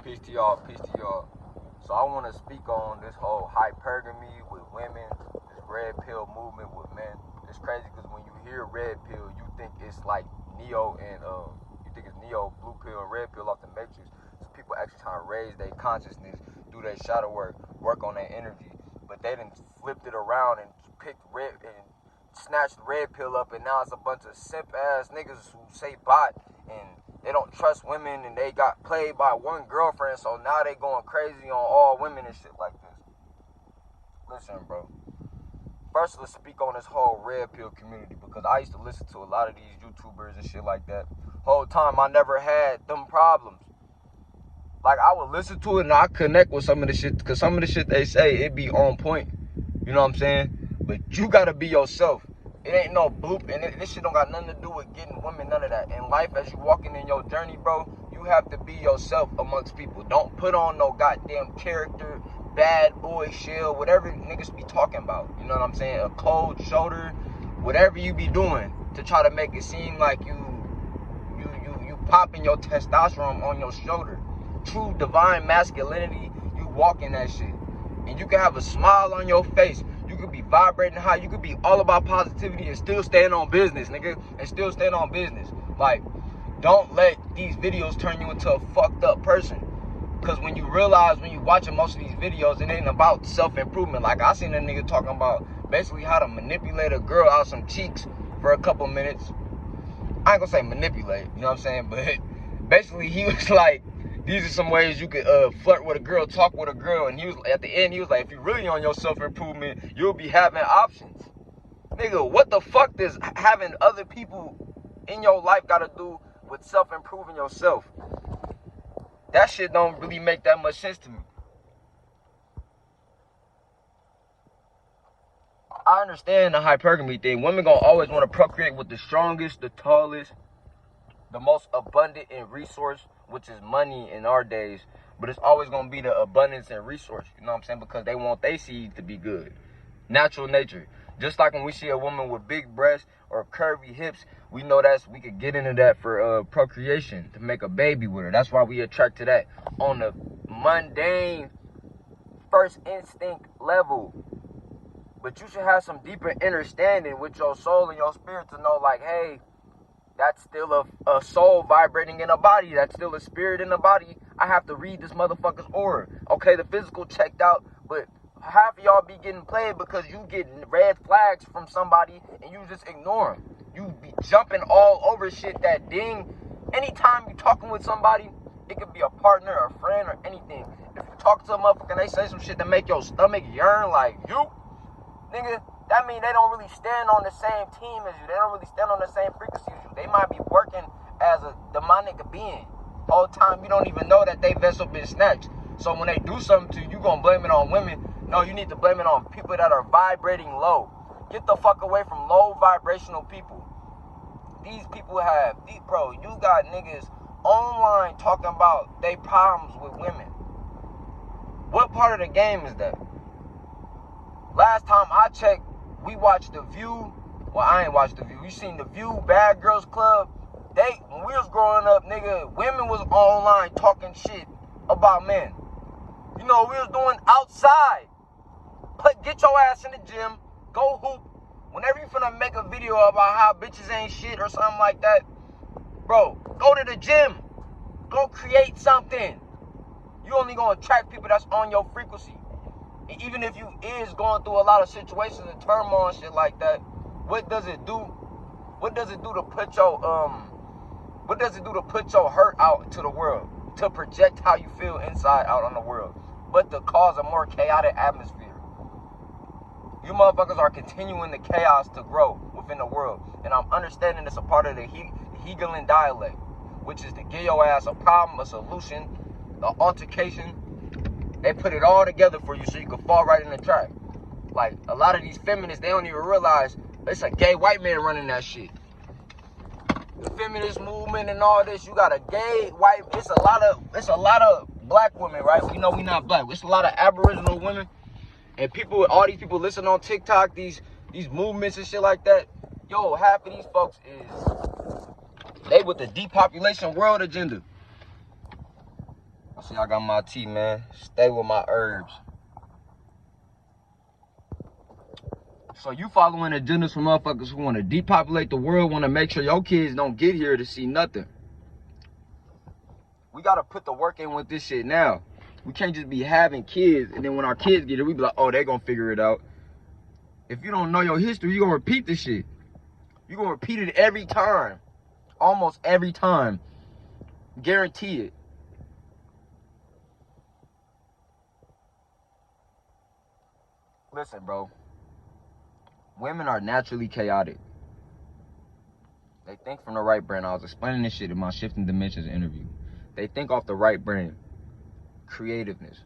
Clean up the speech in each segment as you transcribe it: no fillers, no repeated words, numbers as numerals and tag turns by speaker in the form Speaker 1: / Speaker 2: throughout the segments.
Speaker 1: Peace to y'all, peace to y'all. So I want to speak on this whole hypergamy with women, this red pill movement with men. It's crazy because when you hear red pill, you think it's like Neo and you think it's Neo, blue pill, and red pill off the Matrix. So people actually trying to raise their consciousness, do their shadow work on their energy. But they done flipped it around and picked red and snatched the red pill up, and now it's a bunch of simp ass niggas who say bot and they don't trust women, and they got played by one girlfriend, so now they going crazy on all women and shit like this. Listen, bro. First, let's speak on this whole red pill community, because I used to listen to a lot of these YouTubers and shit like that. Whole time, I never had them problems. Like, I would listen to it, and I connect with some of the shit, because some of the shit they say, it be on point. You know what I'm saying? But you gotta be yourself. It ain't no bloop, and this shit don't got nothing to do with getting women, none of that. In life, as you walking in your journey, bro, you have to be yourself amongst people. Don't put on no goddamn character, bad boy shield, whatever niggas be talking about. You know what I'm saying? A cold shoulder, whatever you be doing to try to make it seem like you popping your testosterone on your shoulder. True divine masculinity, you walk in that shit. And you can have a smile on your face. You could be vibrating high. You could be all about positivity and still stand on business, nigga. And still stand on business. Like, don't let these videos turn you into a fucked up person. Because when you realize, when you watching most of these videos, it ain't about self-improvement. Like, I seen a nigga talking about basically how to manipulate a girl out some cheeks for a couple minutes. I ain't gonna say manipulate, you know what I'm saying? But basically, he was like, these are some ways you could flirt with a girl, talk with a girl. And he was at the end, he was like, if you're really on your self-improvement, you'll be having options. Nigga, what the fuck does having other people in your life got to do with self-improving yourself? That shit don't really make that much sense to me. I understand the hypergamy thing. Women gonna always want to procreate with the strongest, the tallest, the most abundant in resource, which is money in our days. But it's always going to be the abundance and resource, you know what I'm saying? Because they want their seed to be good. Natural nature. Just like when we see a woman with big breasts or curvy hips, we know we could get into that for procreation, to make a baby with her. That's why we attract to that on the mundane first instinct level. But you should have some deeper understanding with your soul and your spirit to know, like, hey, that's still a soul vibrating in a body. That's still a spirit in a body. I have to read this motherfucker's aura. Okay, the physical checked out, but half of y'all be getting played because you get red flags from somebody and you just ignore them. You be jumping all over shit that ding. Anytime you talking with somebody, it could be a partner, a friend, or anything. If you talk to a motherfucker and they say some shit that make your stomach yearn like you, nigga, that means they don't really stand on the same team as you. They don't really stand on the same frequency as you. They might be working as a demonic being. Whole time you don't even know that they vessel been snatched. So when they do something to you, you gonna blame it on women. No, you need to blame it on people that are vibrating low. Get the fuck away from low vibrational people. These people bro, you got niggas online talking about they problems with women. What part of the game is that? Last time I checked, we watched The View. Well, I ain't watched The View. You seen The View, Bad Girls Club? When we was growing up, nigga, women was online talking shit about men. You know what we was doing outside? Get your ass in the gym, go hoop. Whenever you finna make a video about how bitches ain't shit or something like that, bro, go to the gym. Go create something. You only gonna attract people that's on your frequency. And even if you is going through a lot of situations and turmoil and shit like that, what does it do? What does it do to put your hurt out to the world? To project how you feel inside out on the world. But to cause a more chaotic atmosphere. You motherfuckers are continuing the chaos to grow within the world. And I'm understanding it's a part of the Hegelian dialect, which is to give your ass a problem, a solution, an altercation. They put it all together for you so you can fall right in the trap. Like, a lot of these feminists, they don't even realize it's a gay white man running that shit. The feminist movement and all this, you got a gay white, it's a lot of black women, right? We know we not black. It's a lot of Aboriginal women. And all these people listen on TikTok, these movements and shit like that. Yo, half of these folks they with the depopulation world agenda. See, I got my tea, man. Stay with my herbs. So you following agendas from motherfuckers who want to depopulate the world, want to make sure your kids don't get here to see nothing. We got to put the work in with this shit now. We can't just be having kids, and then when our kids get here, we be like, oh, they gonna figure it out. If you don't know your history, you gonna repeat this shit. You gonna repeat it every time. Almost every time. Guarantee it. Listen, bro. Women are naturally chaotic. They think from the right brain. I was explaining this shit in my Shifting Dimensions interview. They think off the right brain. Creativeness.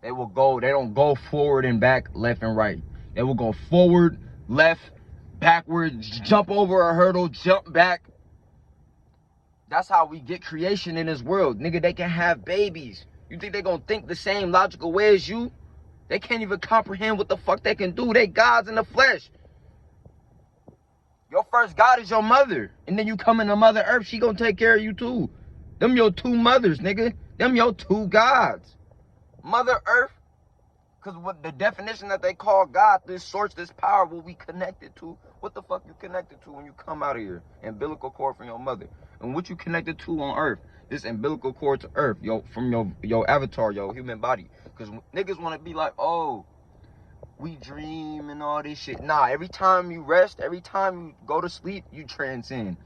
Speaker 1: They don't go forward and back, left and right. They will go forward, left, backwards, jump over a hurdle, jump back. That's how we get creation in this world. Nigga, they can have babies. You think they gonna think the same logical way as you? They can't even comprehend what the fuck they can do. They gods in the flesh. Your first God is your mother. And then you come into Mother Earth, she gonna take care of you too. Them your two mothers, nigga. Them your two gods. Mother Earth, because what the definition that they call God, this source, this power, what we connected to. What the fuck you connected to when you come out of here? Umbilical cord from your mother. And what you connected to on Earth, this umbilical cord to Earth, from your avatar, your human body. Because niggas want to be like, oh, we dream and all this shit. Nah, every time you rest, every time you go to sleep, you transcend.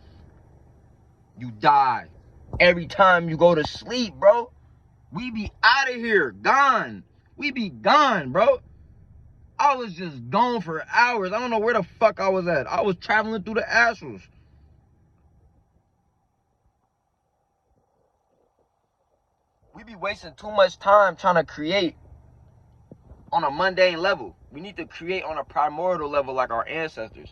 Speaker 1: You die. Every time you go to sleep, bro, we be out of here, gone. We be gone, bro. I was just gone for hours. I don't know where the fuck I was at. I was traveling through the astrals. We be wasting too much time trying to create on a mundane level. We need to create on a primordial level like our ancestors.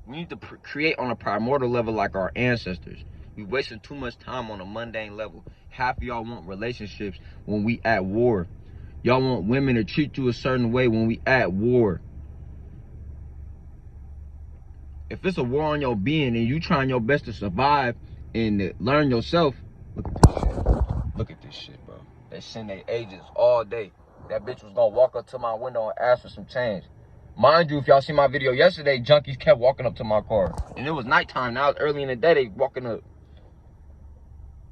Speaker 1: We need to create on a primordial level like our ancestors. We wasting too much time on a mundane level. Half of y'all want relationships when we at war. Y'all want women to treat you a certain way when we at war. If it's a war on your being and you trying your best to survive and learn yourself, look at this shit. Look at this shit, bro. They send their agents all day. That bitch was gonna walk up to my window and ask for some change. Mind you, if y'all see my video yesterday, junkies kept walking up to my car. And it was nighttime. Now it's early in the day, they walking up.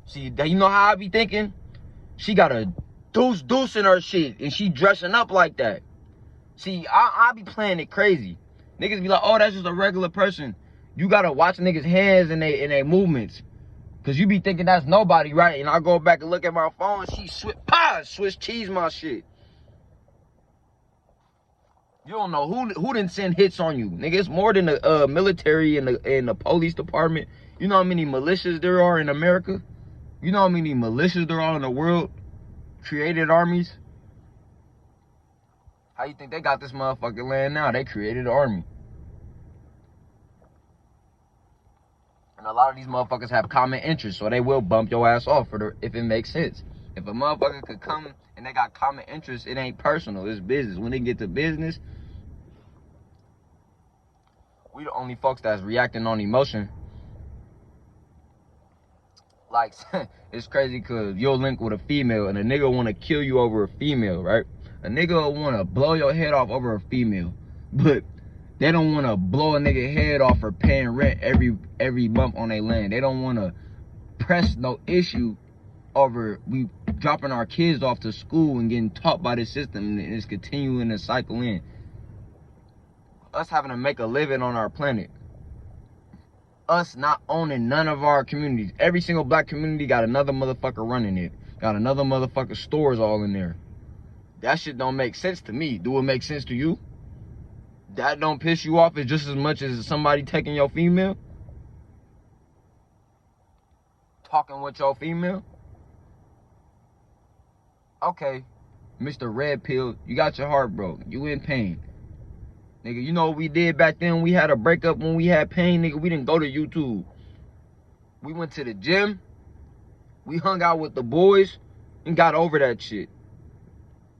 Speaker 1: See, you know how I be thinking? She got a deuce in her shit and she dressing up like that. See, I be playing it crazy. Niggas be like, oh, that's just a regular person. You gotta watch niggas' hands and they movements. Cause you be thinking that's nobody, right? And I go back and look at my phone, she Swiss cheese my shit. You don't know who didn't send hits on you. Nigga, it's more than the military and the police department. You know how many militias there are in America? You know how many militias there are in the world? Created armies? How you think they got this motherfucking land now? They created an army. And a lot of these motherfuckers have common interests, so they will bump your ass off if it makes sense. If a motherfucker could come and they got common interests, it ain't personal, it's business. When they get to business, we the only folks that's reacting on emotion. Like, it's crazy because you'll link with a female and a nigga want to kill you over a female, right? A nigga will want to blow your head off over a female, but they don't want to blow a nigga head off for paying rent every month on their land. They don't want to press no issue over we dropping our kids off to school and getting taught by the system, and it's continuing to cycle in. Us having to make a living on our planet. Us not owning none of our communities. Every single black community got another motherfucker running it. Got another motherfucker stores all in there. That shit don't make sense to me. Do it make sense to you? That don't piss you off as just as much as somebody taking your female? Talking with your female? Okay, Mr. Red Pill, you got your heart broke. You in pain. Nigga, you know what we did back then? We had a breakup when we had pain, nigga. We didn't go to YouTube. We went to the gym. We hung out with the boys and got over that shit.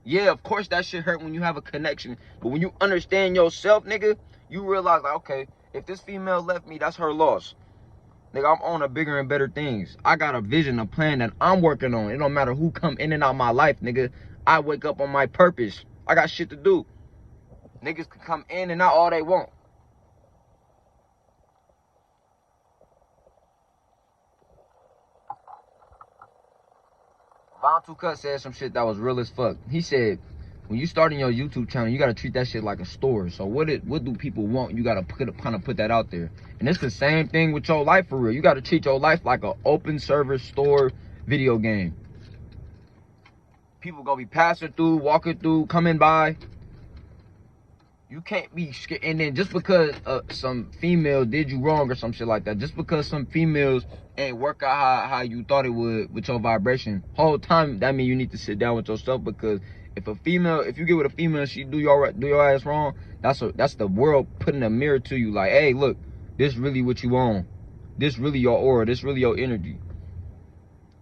Speaker 1: Yeah, of course that shit hurt when you have a connection. But when you understand yourself, nigga, you realize, like, okay, if this female left me, that's her loss. Nigga, I'm on to bigger and better things. I got a vision, a plan that I'm working on. It don't matter who come in and out my life, nigga. I wake up on my purpose. I got shit to do. Niggas can come in and out all they want. Von Two Cut said some shit that was real as fuck. He said, when you starting your YouTube channel, you gotta treat that shit like a store. So what do people want? You gotta kind of put that out there. And it's the same thing with your life for real. You gotta treat your life like an open service store video game. People gonna be passing through, walking through, coming by. You can't be scared. And then just because some female did you wrong or some shit like that, just because some females ain't work out how you thought it would with your vibration, whole time, that means you need to sit down with yourself. Because if you get with a female, she do your ass wrong, that's the world putting a mirror to you, like, hey, look, this really what you on. This really your aura. This really your energy.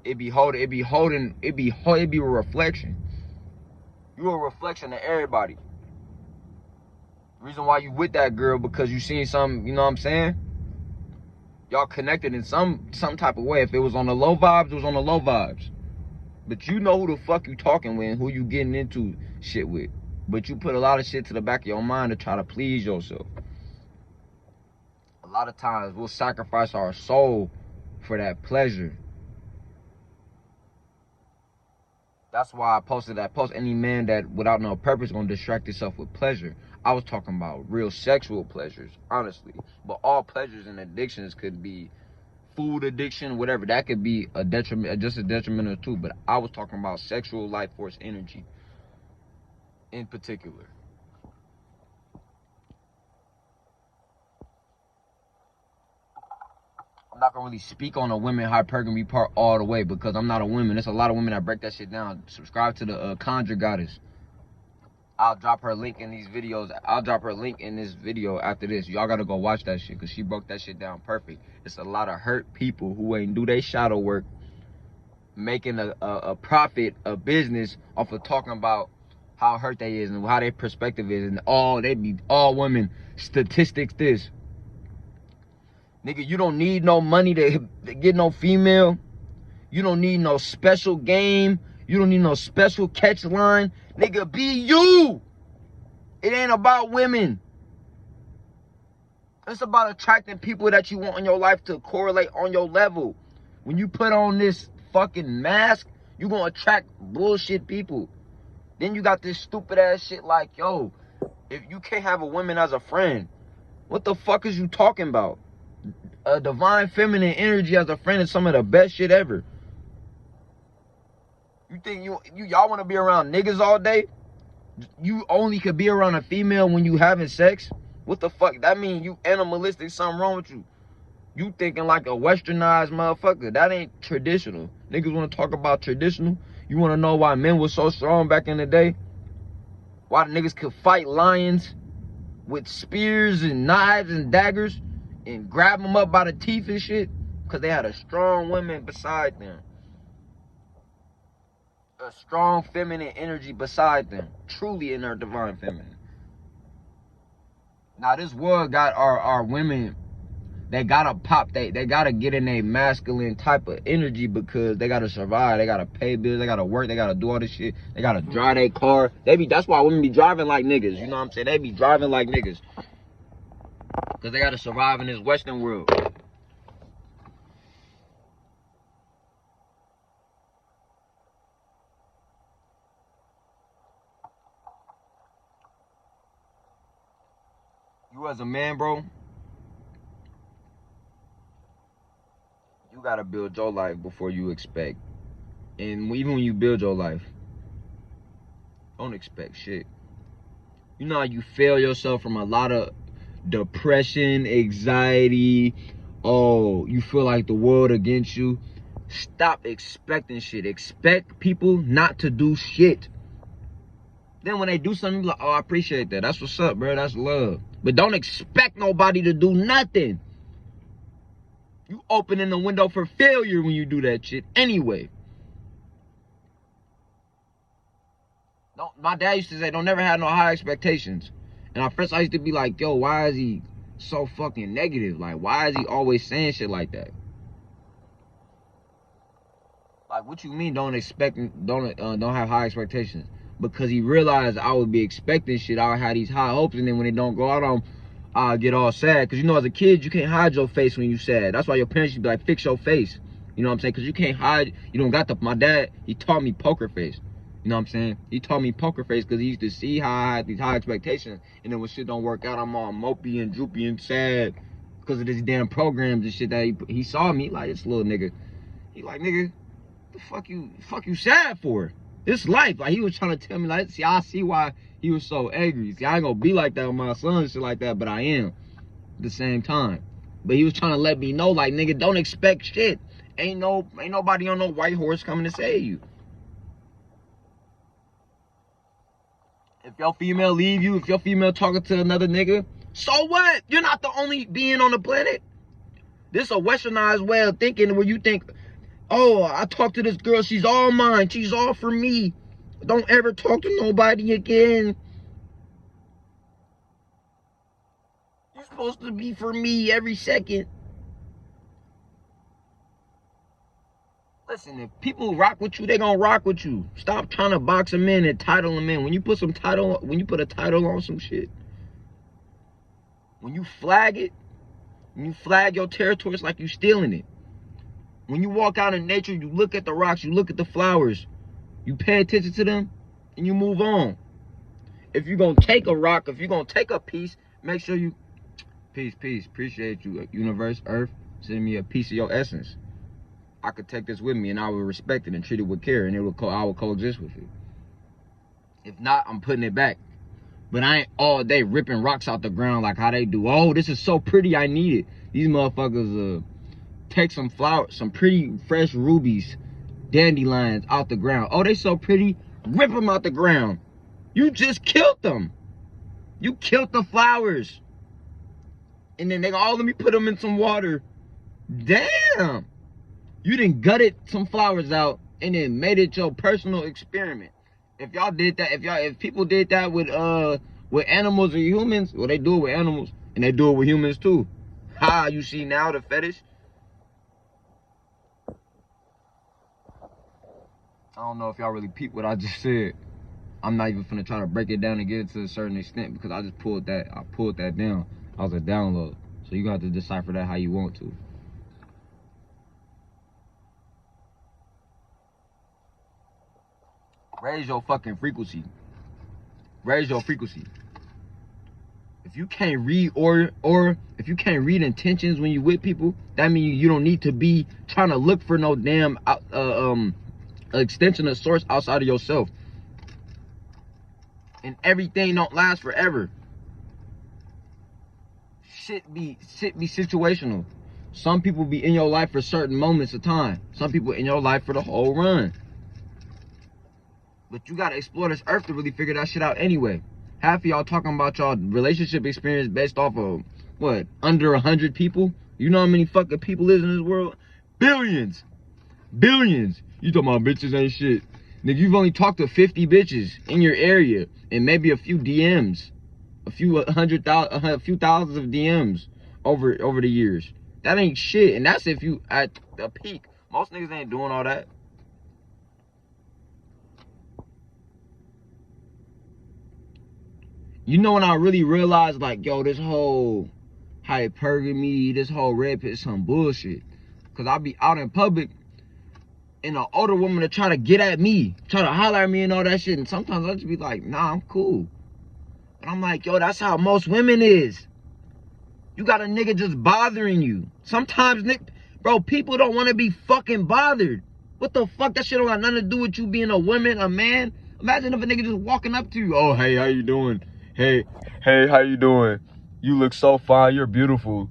Speaker 1: It be a reflection. You a reflection of everybody. Reason why you with that girl, because you seen some, you know what I'm saying? Y'all connected in some type of way. If it was on the low vibes, it was on the low vibes. But you know who the fuck you talking with and who you getting into shit with. But you put a lot of shit to the back of your mind to try to please yourself. A lot of times we'll sacrifice our soul for that pleasure. That's why I posted that post. Any man that without no purpose gonna distract himself with pleasure. I was talking about real sexual pleasures, honestly. But all pleasures and addictions could be food addiction, whatever. That could be a detriment, just a detrimental too. But I was talking about sexual life force energy in particular. I'm not gonna really speak on the women hypergamy part all the way because I'm not a woman. There's a lot of women that break that shit down. Subscribe to the Conjure Goddess. I'll drop her link in these videos. I'll drop her link in this video after this. Y'all gotta go watch that shit because she broke that shit down perfect. It's a lot of hurt people who ain't do their shadow work, making a profit, a business off of talking about how hurt they is and how their perspective is, and they be all women. Statistics this. Nigga, you don't need no money to get no female. You don't need no special game. You don't need no special catch line. Nigga, be you. It ain't about women. It's about attracting people that you want in your life to correlate on your level. When you put on this fucking mask, you gonna attract bullshit people. Then you got this stupid ass shit like, yo, if you can't have a woman as a friend, what the fuck is you talking about? A divine feminine energy as a friend is some of the best shit ever. You think y'all want to be around niggas all day? You only could be around a female when you having sex? What the fuck? That mean you animalistic, something wrong with you. You thinking like a westernized motherfucker. That ain't traditional. Niggas want to talk about traditional. You want to know why men were so strong back in the day? Why the niggas could fight lions with spears and knives and daggers and grab them up by the teeth and shit? Because they had a strong woman beside them. A strong feminine energy beside them. Truly in their divine feminine. Now this world got our women, they gotta pop, they gotta get in a masculine type of energy because they gotta survive, they gotta pay bills, they gotta work, they gotta do all this shit, they gotta drive their car. That's why women be driving like niggas, you know what I'm saying? They be driving like niggas. Because they gotta survive in this Western world. You as a man, bro, you gotta build your life before you expect. And even when you build your life, don't expect shit. You know how you fail yourself from a lot of depression, anxiety, oh, you feel like the world against you. Stop expecting shit. Expect people not to do shit. Then when they do something, you be like, oh, I appreciate that. That's what's up, bro. That's love. But don't expect nobody to do nothing. You opening the window for failure when you do that shit anyway. No, my dad used to say, don't never have no high expectations. And at first I used to be like, yo, why is he so fucking negative? Like, why is he always saying shit like that? Like, what you mean don't have high expectations? Because he realized I would be expecting shit. I would have these high hopes, and then when it don't go out, I'll get all sad. Because, you know, as a kid, you can't hide your face when you sad. That's why your parents should be like, fix your face. You know what I'm saying? Because you can't hide. You don't got my dad, he taught me poker face. You know what I'm saying? He taught me poker face because he used to see how I had these high expectations. And then when shit don't work out, I'm all mopey and droopy and sad because of these damn programs and shit that he saw me. Like, this little nigga. He like, nigga, the fuck you sad for? This life. Like, he was trying to tell me, like, see, I see why he was so angry. See, I ain't gonna be like that with my son and shit like that, but I am at the same time. But he was trying to let me know, like, nigga, don't expect shit. Ain't nobody on no white horse coming to save you. If your female leave you, if your female talking to another nigga, so what? You're not the only being on the planet. This a westernized way of thinking where you think, oh, I talked to this girl, she's all mine, she's all for me. Don't ever talk to nobody again. You're supposed to be for me every second. Listen, if people rock with you, they gonna rock with you. Stop trying to box them in and title them in. When you put a title on some shit, when you flag it, when you flag your territory, it's like you stealing it. When you walk out in nature, you look at the rocks, you look at the flowers, you pay attention to them, and you move on. If you're gonna take a rock, if you're gonna take a piece, make sure you, peace, appreciate you, universe, earth, send me a piece of your essence. I could take this with me and I would respect it and treat it with care, and I would coexist with it. If not, I'm putting it back. But I ain't all day ripping rocks out the ground like how they do. Oh, this is so pretty, I need it. These motherfuckers take some flowers, some pretty fresh rubies, dandelions out the ground. Oh, they so pretty, rip them out the ground. You just killed them. You killed the flowers. And then they go, oh, let me put them in some water. Damn. You done gutted some flowers out and then made it your personal experiment. If y'all did that, if people did that with animals or humans, well, they do it with animals and they do it with humans too. Ha, you see now the fetish? I don't know if y'all really peep what I just said. I'm not even finna try to break it down and get it to a certain extent because I pulled that down. I was a download. So you got to decipher that how you want to. Raise your fucking frequency. Raise your frequency. If you can't read or if you can't read intentions when you with people, that means you don't need to be trying to look for no damn extension of source outside of yourself. And everything don't last forever. Shit be situational. Some people be in your life for certain moments of time. Some people in your life for the whole run. But you gotta explore this earth to really figure that shit out anyway. Half of y'all talking about y'all relationship experience based off of, what, under 100 people? You know how many fucking people is in this world? Billions. Billions. You talking about bitches ain't shit. Nigga, you've only talked to 50 bitches in your area and maybe a few DMs. A few thousands of DMs over the years. That ain't shit. And that's if you at the peak. Most niggas ain't doing all that. You know when I really realized, like, yo, this whole hypergamy, this whole red pill is some bullshit. Because I be out in public and an older woman to try to get at me, try to holler at me and all that shit. And sometimes I just be like, nah, I'm cool. And I'm like, yo, that's how most women is. You got a nigga just bothering you. Sometimes, bro, people don't want to be fucking bothered. What the fuck? That shit don't got nothing to do with you being a woman, a man. Imagine if a nigga just walking up to you. Oh, hey, how you doing? Hey, how you doing? You look so fine. You're beautiful.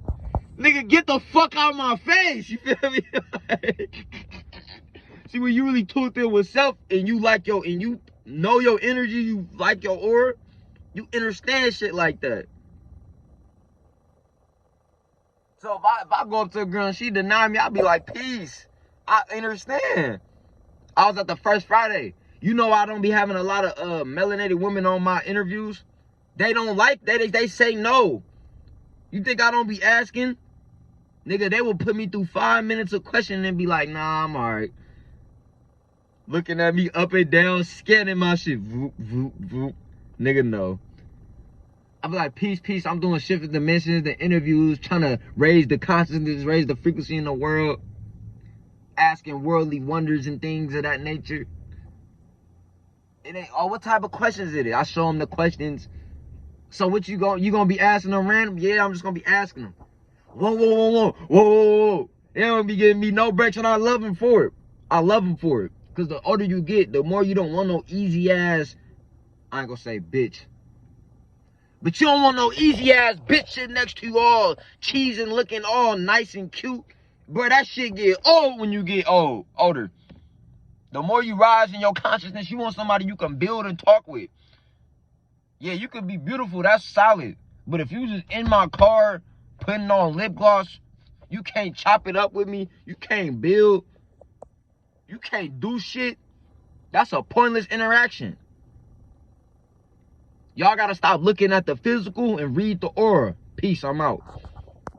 Speaker 1: Nigga, get the fuck out of my face. You feel me? See, when you really tuned in with self and you like and you know your energy, you like your aura, you understand shit like that. So if I go up to a girl and she deny me, I'll be like, peace. I understand. I was at the First Friday. You know I don't be having a lot of melanated women on my interviews. They don't like that. They say no. You think I don't be asking? Nigga, they will put me through 5 minutes of questioning and be like, nah, I'm alright. Looking at me up and down, scanning my shit. Voop, voop, voop. Nigga, no. I be like, peace, peace. I'm doing shifting dimensions, the interviews, trying to raise the consciousness, raise the frequency in the world. Asking worldly wonders and things of that nature. It ain't, oh, what type of questions is it? I show them the questions. So what you gonna be asking them random? Yeah, I'm just gonna be asking them. Whoa, whoa, whoa, whoa, whoa, whoa, whoa. They don't be giving me no breaks, and I love them for it. I love them for it. Because the older you get, the more you don't want no easy ass, I ain't gonna say bitch. But you don't want no easy ass bitch sitting next to you all cheese and looking all nice and cute. Bro, that shit get old when you get older. The more you rise in your consciousness, you want somebody you can build and talk with. Yeah, you could be beautiful, that's solid. But if you just in my car putting on lip gloss, you can't chop it up with me, you can't build, you can't do shit, that's a pointless interaction. Y'all gotta stop looking at the physical and read the aura. Peace, I'm out.